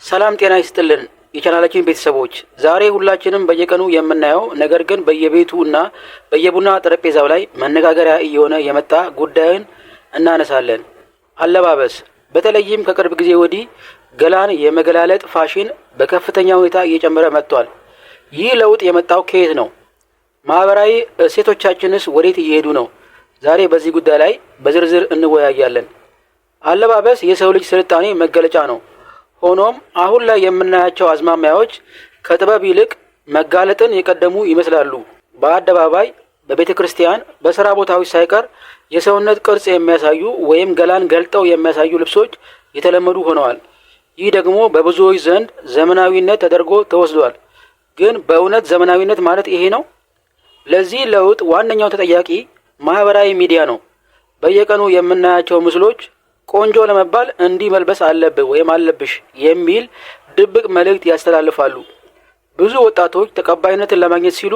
ሰላም ጤና ይስጥልን የቻናላችን ቤተሰቦች፣ ዛሬ ሁላችንም በየቀኑ የምናየው ነገር ግን በየቤቱ እና በየቡና ጠረጴዛው ላይ መነጋገሪያ እየሆነ የመጣ ጉዳይን እናነሳለን። አለባበስ። በተለይም ከቅርብ ጊዜ ወዲህ ገላን የመገላለጥ ፋሽን በከፍተኛ ሁኔታ እየጨመረ መጥቷል። ይህ ለውጥ የመጣው ከየት ነው? ማህበራዊ እሴቶቻችንስ ወዴት እየሄዱ ነው? ዛሬ በዚህ ጉዳይ ላይ በዝርዝር እንወያያለን። አለባበስ የሰው ልጅ ስልጣኔ መገለጫ ነው። ሆኖም አሁን ላይ የምናያቸው አዝማሚያዎች ከጥበብ ይልቅ መጋለጥን የቀደሙ ይመስላሉ። በአደባባይ፣ በቤተ ክርስቲያን፣ በሥራ ቦታዎች ሳይቀር የሰውነት ቅርጽ የሚያሳዩ ወይም ገላን ገልጠው የሚያሳዩ ልብሶች የተለመዱ ሆነዋል። ይህ ደግሞ በብዙዎች ዘንድ ዘመናዊነት ተደርጎ ተወስዷል። ግን በእውነት ዘመናዊነት ማለት ይሄ ነው? ለዚህ ለውጥ ዋነኛው ተጠያቂ ማህበራዊ ሚዲያ ነው። በየቀኑ የምናያቸው ምስሎች ቆንጆ ለመባል እንዲህ መልበስ አለብህ ወይም አለብሽ የሚል ድብቅ መልእክት ያስተላልፋሉ። ብዙ ወጣቶች ተቀባይነትን ለማግኘት ሲሉ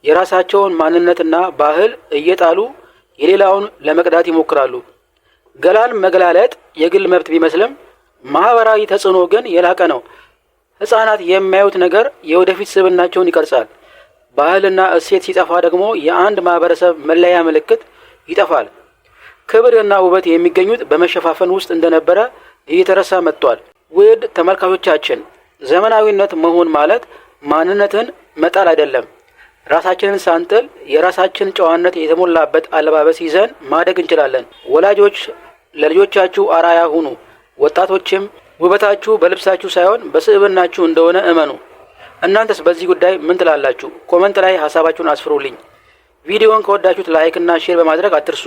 የራሳቸውን ማንነትና ባህል እየጣሉ የሌላውን ለመቅዳት ይሞክራሉ። ገላን መገላለጥ የግል መብት ቢመስልም ማህበራዊ ተጽዕኖ ግን የላቀ ነው። ሕፃናት የሚያዩት ነገር የወደፊት ስብዕናቸውን ይቀርጻል። ባህልና እሴት ሲጠፋ ደግሞ የአንድ ማህበረሰብ መለያ ምልክት ይጠፋል። ክብርና ውበት የሚገኙት በመሸፋፈን ውስጥ እንደነበረ እየተረሳ መጥቷል። ውድ ተመልካቾቻችን፣ ዘመናዊነት መሆን ማለት ማንነትን መጣል አይደለም። ራሳችንን ሳንጥል የራሳችን ጨዋነት የተሞላበት አለባበስ ይዘን ማደግ እንችላለን። ወላጆች ለልጆቻችሁ አርአያ ሁኑ። ወጣቶችም ውበታችሁ በልብሳችሁ ሳይሆን በስብዕናችሁ እንደሆነ እመኑ። እናንተስ በዚህ ጉዳይ ምን ትላላችሁ? ኮመንት ላይ ሀሳባችሁን አስፍሩልኝ። ቪዲዮውን ከወዳችሁት ላይክ እና ሼር በማድረግ አትርሱ።